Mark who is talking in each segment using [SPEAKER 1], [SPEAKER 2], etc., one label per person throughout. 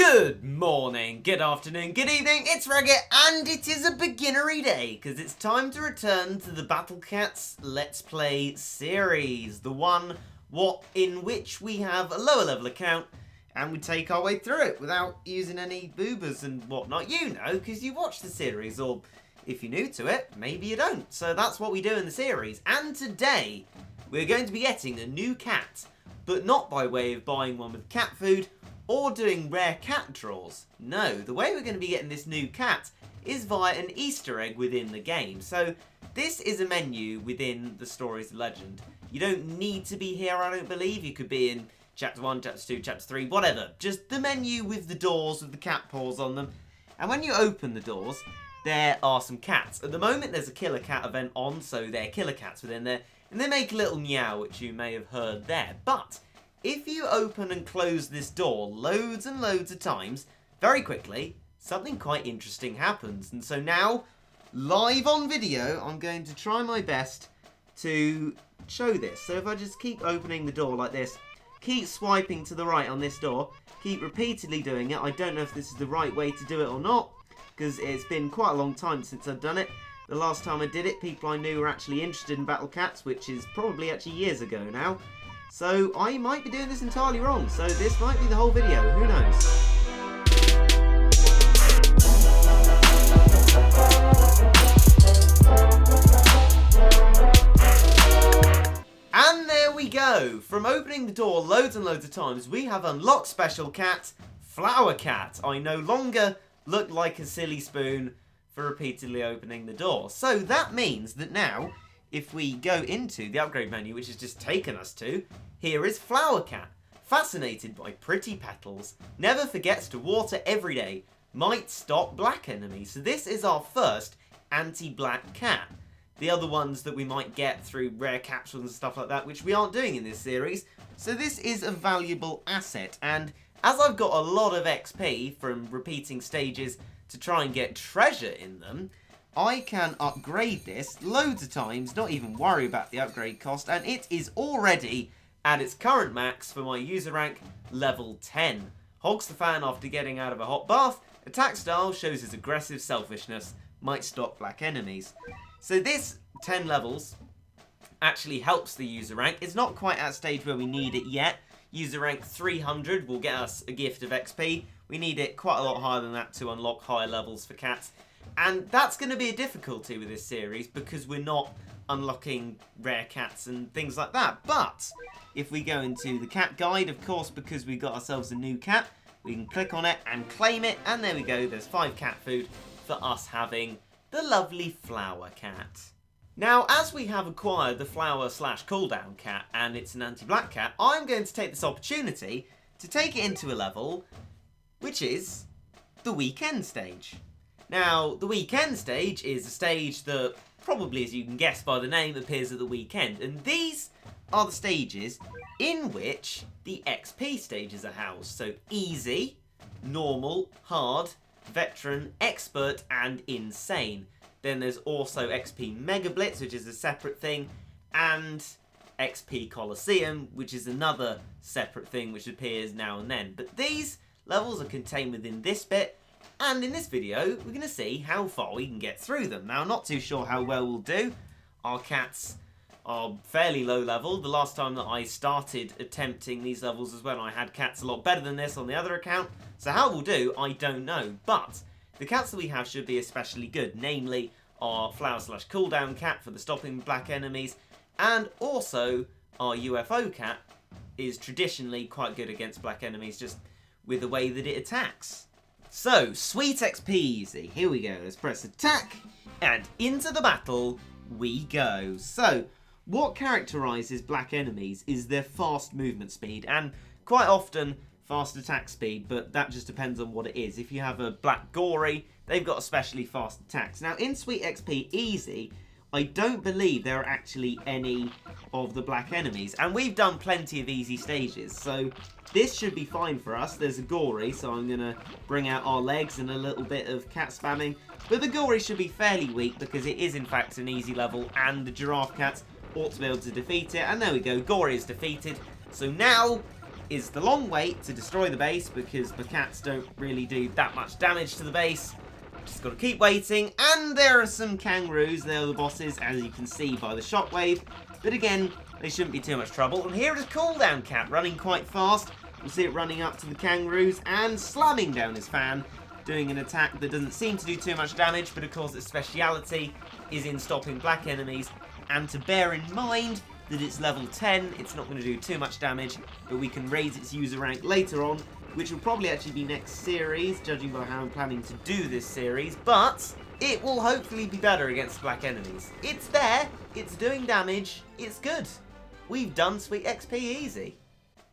[SPEAKER 1] Good morning, good afternoon, good evening, it's Regit, and it is a beginnery day, because it's time to return to the Battle Cats Let's Play series. The one in which we have a lower level account, and we take our way through it without using any boobers and whatnot. You know, because you watch the series, or if you're new to it, maybe you don't. So that's what we do in the series. And today, we're going to be getting a new cat, but not by way of buying one with cat food, or doing rare cat draws. No, the way we're going to be getting this new cat is via an Easter egg within the game. So this is a menu within the Stories of Legend. You don't need to be here, I don't believe. You could be in Chapter 1, Chapter 2, Chapter 3, whatever. Just the menu with the doors with the cat paws on them. And when you open the doors, there are some cats. At the moment, there's a killer cat event on, so there are killer cats within there. And they make a little meow, which you may have heard there. But if you open and close this door loads and loads of times, very quickly, something quite interesting happens. And so now, live on video, I'm going to try my best to show this. So if I just keep opening the door like this, keep swiping to the right on this door, keep repeatedly doing it. I don't know if this is the right way to do it or not, because it's been quite a long time since I've done it. The last time I did it, people I knew were actually interested in Battle Cats, which is probably actually years ago now. So I might be doing this entirely wrong, so this might be the whole video, who knows? And there we go! From opening the door loads and loads of times, we have unlocked special cat, Flower Cat. I no longer look like a silly spoon for repeatedly opening the door. So that means that now, if we go into the upgrade menu, which has just taken us to, here is Flower Cat. Fascinated by pretty petals, never forgets to water every day, might stop black enemies. So this is our first anti-black cat. The other ones that we might get through rare capsules and stuff like that, which we aren't doing in this series. So this is a valuable asset, and as I've got a lot of XP from repeating stages to try and get treasure in them, I can upgrade this loads of times, not even worry about the upgrade cost, and it is already at its current max for my user rank, level 10. Hogs the fan after getting out of a hot bath, attack style shows his aggressive selfishness, might stop black enemies. So this 10 levels actually helps the user rank. It's not quite at a stage where we need it yet. User rank 300 will get us a gift of XP. We need it quite a lot higher than that to unlock higher levels for cats. And that's going to be a difficulty with this series because we're not unlocking rare cats and things like that. But if we go into the cat guide, of course, because we got ourselves a new cat, we can click on it and claim it. And there we go. There's 5 cat food for us having the lovely Flower Cat. Now, as we have acquired the Flower/Cooldown Cat and it's an anti-black cat, I'm going to take this opportunity to take it into a level which is the weekend stage. Now, the weekend stage is a stage that probably, as you can guess by the name, appears at the weekend. And these are the stages in which the XP stages are housed. So easy, normal, hard, veteran, expert, and insane. Then there's also XP Mega Blitz, which is a separate thing, and XP Coliseum, which is another separate thing which appears now and then. But these levels are contained within this bit, and in this video we're going to see how far we can get through them. Now, I'm not too sure how well we'll do. Our cats are fairly low level. The last time that I started attempting these levels was when I had cats a lot better than this on the other account. So how we'll do, I don't know. But the cats that we have should be especially good, namely our Flower/Cooldown Cat for the stopping black enemies, and also our UFO cat is traditionally quite good against black enemies, just with the way that it attacks. So, sweet XP easy. Here we go. Let's press attack, and into the battle we go. So, what characterises black enemies is their fast movement speed, and quite often fast attack speed, but that just depends on what it is. If you have a black gory, they've got especially fast attacks. Now, in Sweet XP Easy, I don't believe there are actually any of the black enemies, and we've done plenty of easy stages, so this should be fine for us. There's a gory, so I'm going to bring out our legs and a little bit of cat spamming, but the gory should be fairly weak because it is in fact an easy level, and the giraffe cats ought to be able to defeat it. And there we go, gory is defeated. So now is the long wait to destroy the base, because the cats don't really do that much damage to the base. Just got to keep waiting, and there are some kangaroos. They're the bosses, as you can see by the shockwave. But again, they shouldn't be too much trouble. And here is Cooldown Cat, running quite fast. We'll see it running up to the kangaroos and slamming down his fan, doing an attack that doesn't seem to do too much damage, but of course its speciality is in stopping black enemies. And to bear in mind that it's level 10, it's not going to do too much damage, but we can raise its user rank later on, which will probably actually be next series, judging by how I'm planning to do this series, but it will hopefully be better against black enemies. It's there, it's doing damage, it's good. We've done Sweet XP easy.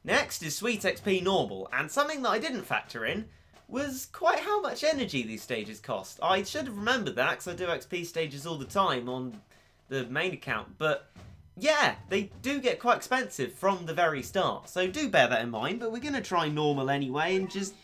[SPEAKER 1] Next is Sweet XP normal, and something that I didn't factor in was quite how much energy these stages cost. I should have remembered that, because I do XP stages all the time on the main account, but yeah, they do get quite expensive from the very start, so do bear that in mind. But we're going to try normal anyway and just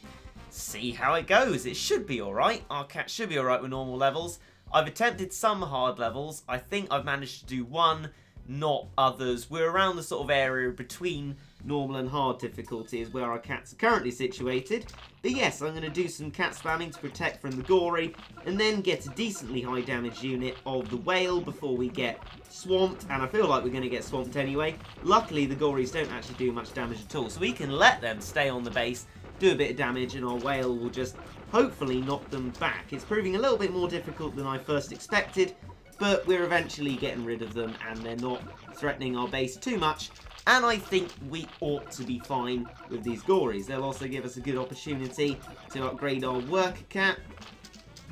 [SPEAKER 1] see how it goes. It should be alright. Our cat should be alright with normal levels. I've attempted some hard levels. I think I've managed to do one, not others. We're around the sort of area between normal and hard difficulty is where our cats are currently situated. But yes, I'm going to do some cat spamming to protect from the gory, and then get a decently high damage unit of the whale before we get swamped, and I feel like we're going to get swamped anyway. Luckily, the gories don't actually do much damage at all, so we can let them stay on the base, do a bit of damage, and our whale will just hopefully knock them back. It's proving a little bit more difficult than I first expected, but we're eventually getting rid of them, and they're not threatening our base too much. And I think we ought to be fine with these gories. They'll also give us a good opportunity to upgrade our worker cat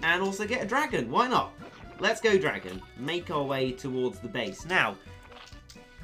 [SPEAKER 1] and also get a dragon. Why not? Let's go dragon. Make our way towards the base. Now,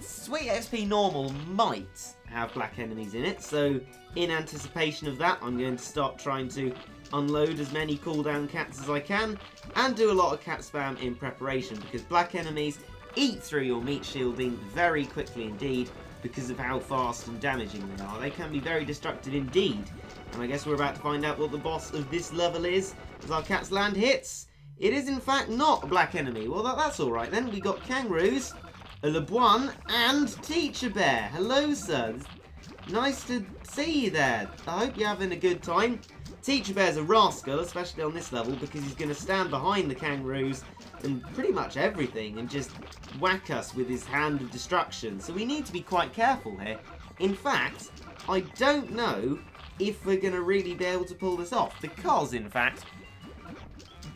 [SPEAKER 1] Sweet XP normal might have black enemies in it, so in anticipation of that, I'm going to start trying to unload as many cooldown cats as I can and do a lot of cat spam in preparation, because black enemies eat through your meat shielding very quickly indeed, because of how fast and damaging they are. They can be very destructive indeed. And I guess we're about to find out what the boss of this level is as our cats land hits. It is in fact not a black enemy. Well, that's alright then. We got kangaroos, a Lebuan, and Teacher Bear. Hello, sir. Nice to see you there. I hope you're having a good time. Teacher Bear's a rascal, especially on this level, because he's going to stand behind the kangaroos and pretty much everything and just whack us with his hand of destruction. So we need to be quite careful here. In fact, I don't know if we're going to really be able to pull this off, because, in fact,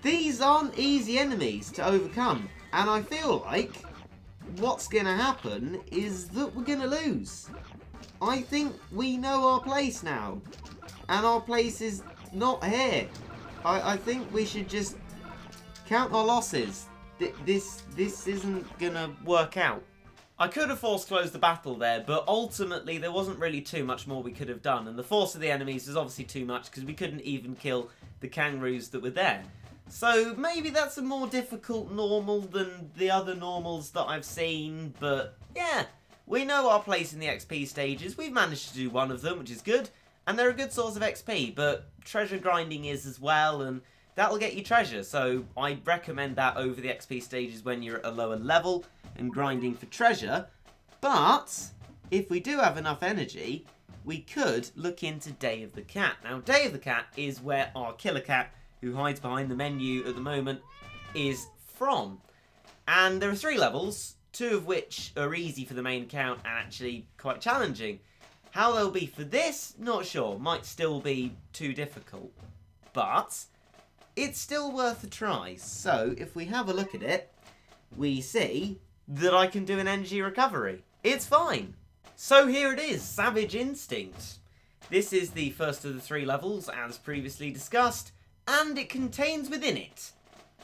[SPEAKER 1] these aren't easy enemies to overcome. And I feel like what's going to happen is that we're going to lose. I think we know our place now. And our place is not here. I think we should just count our losses. This isn't gonna work out. I could have force closed the battle there, but ultimately there wasn't really too much more we could have done, and the force of the enemies was obviously too much because we couldn't even kill the kangaroos that were there. So maybe that's a more difficult normal than the other normals that I've seen, but yeah, we know our place in the XP stages. We've managed to do one of them, which is good. And they're a good source of XP, but treasure grinding is as well, and that'll get you treasure. So I recommend that over the XP stages when you're at a lower level and grinding for treasure. But if we do have enough energy, we could look into Day of the Cat. Now, Day of the Cat is where our killer cat, who hides behind the menu at the moment, is from. And there are 3 levels, 2 of which are easy for the main account and actually quite challenging. How they'll be for this, not sure. Might still be too difficult. But it's still worth a try. So if we have a look at it, we see that I can do an energy recovery. It's fine. So here it is, Savage Instinct. This is the first of the 3 levels, as previously discussed, and it contains within it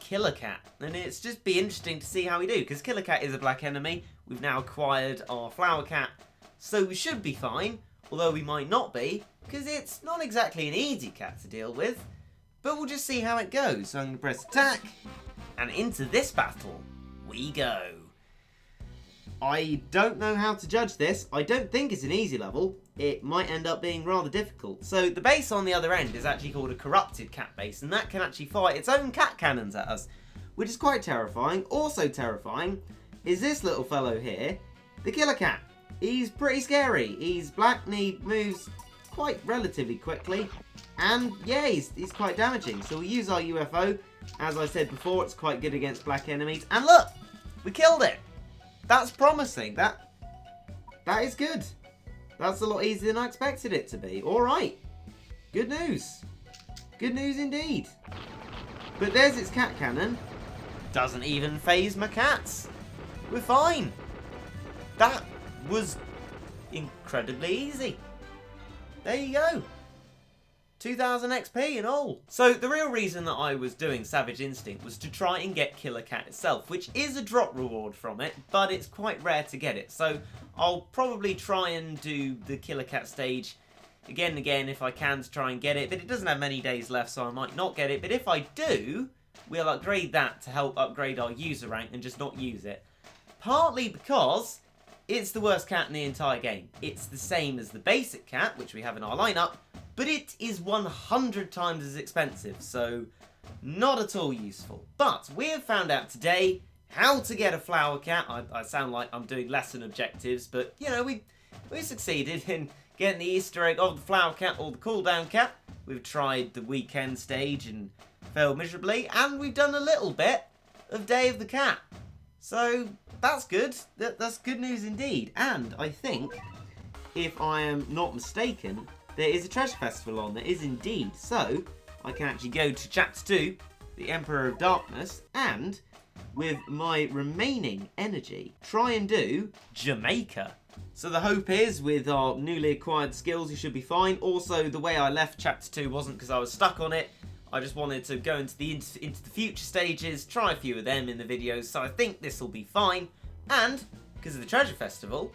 [SPEAKER 1] Killer Cat. And it's just be interesting to see how we do, because Killer Cat is a black enemy. We've now acquired our Flower Cat. So we should be fine, although we might not be, because it's not exactly an easy cat to deal with. But we'll just see how it goes. So I'm going to press attack, and into this battle we go. I don't know how to judge this. I don't think it's an easy level. It might end up being rather difficult. So the base on the other end is actually called a corrupted cat base, and that can actually fire its own cat cannons at us, which is quite terrifying. Also terrifying is this little fellow here, the Killer Cat. he's pretty scary. He's black and he moves quite relatively quickly. And yeah, he's quite damaging. So we'll use our UFO. As I said before, it's quite good against black enemies. And look! We killed it! That's promising. That is good. That's a lot easier than I expected it to be. Alright. Good news. Good news indeed. But there's its cat cannon. Doesn't even phase my cats. We're fine. That was incredibly easy. There you go. 2000 XP and all. So the real reason that I was doing Savage Instinct was to try and get Killer Cat itself, which is a drop reward from it, but it's quite rare to get it. So I'll probably try and do the Killer Cat stage again and again if I can to try and get it, but it doesn't have many days left, so I might not get it. But if I do, we'll upgrade that to help upgrade our user rank and just not use it. Partly because it's the worst cat in the entire game. It's the same as the basic cat, which we have in our lineup, but it is 100 times as expensive, so not at all useful. But we have found out today how to get a flower cat. I sound like I'm doing lesson objectives, but you know, we succeeded in getting the Easter egg of the flower cat or the cooldown cat. We've tried the weekend stage and failed miserably, and we've done a little bit of Day of the Cat. So that's good. That's good news indeed. And I think, if I am not mistaken, there is a treasure festival on. There is indeed. So I can actually go to Chapter 2, the Emperor of Darkness, and with my remaining energy, try and do Jamaica. So the hope is, with our newly acquired skills, you should be fine. Also, the way I left Chapter 2 wasn't because I was stuck on it. I just wanted to go into the future stages, try a few of them in the videos, so I think this will be fine. And, because of the treasure festival,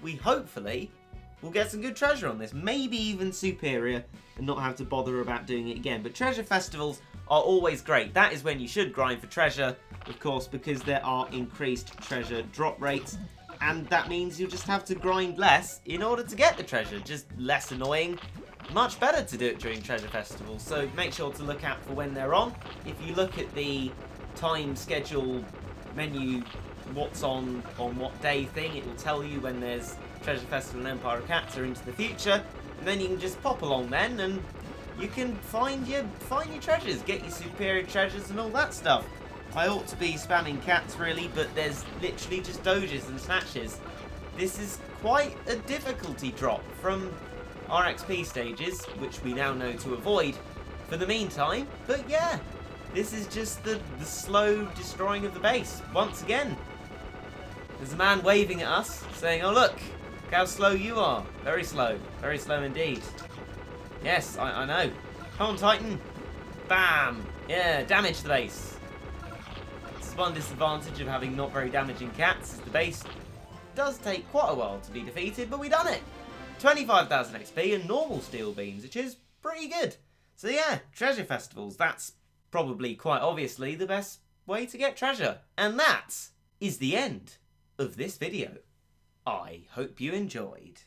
[SPEAKER 1] we hopefully will get some good treasure on this. Maybe even superior, and not have to bother about doing it again. But treasure festivals are always great. That is when you should grind for treasure, of course, because there are increased treasure drop rates. And that means you'll just have to grind less in order to get the treasure. Just less annoying. Much better to do it during treasure festivals, so make sure to look out for when they're on. If you look at the time schedule menu, what's on what day thing, it will tell you when there's treasure festival and Empire of Cats are into the future, and then you can just pop along then and you can find your treasures, get your superior treasures and all that stuff. I ought to be spamming cats really, but there's literally just doges and snatches. This is quite a difficulty drop from our XP stages, which we now know to avoid for the meantime. But yeah, this is just the slow destroying of the base. Once again, there's a man waving at us, saying, oh look how slow you are. Very slow indeed. Yes, I know. Come on, Titan. Bam. Yeah, damage the base. This is one disadvantage of having not very damaging cats, is the base does take quite a while to be defeated, but we done it. 25,000 XP and normal steel beams, which is pretty good. So yeah, treasure festivals, that's probably quite obviously the best way to get treasure. And that is the end of this video. I hope you enjoyed.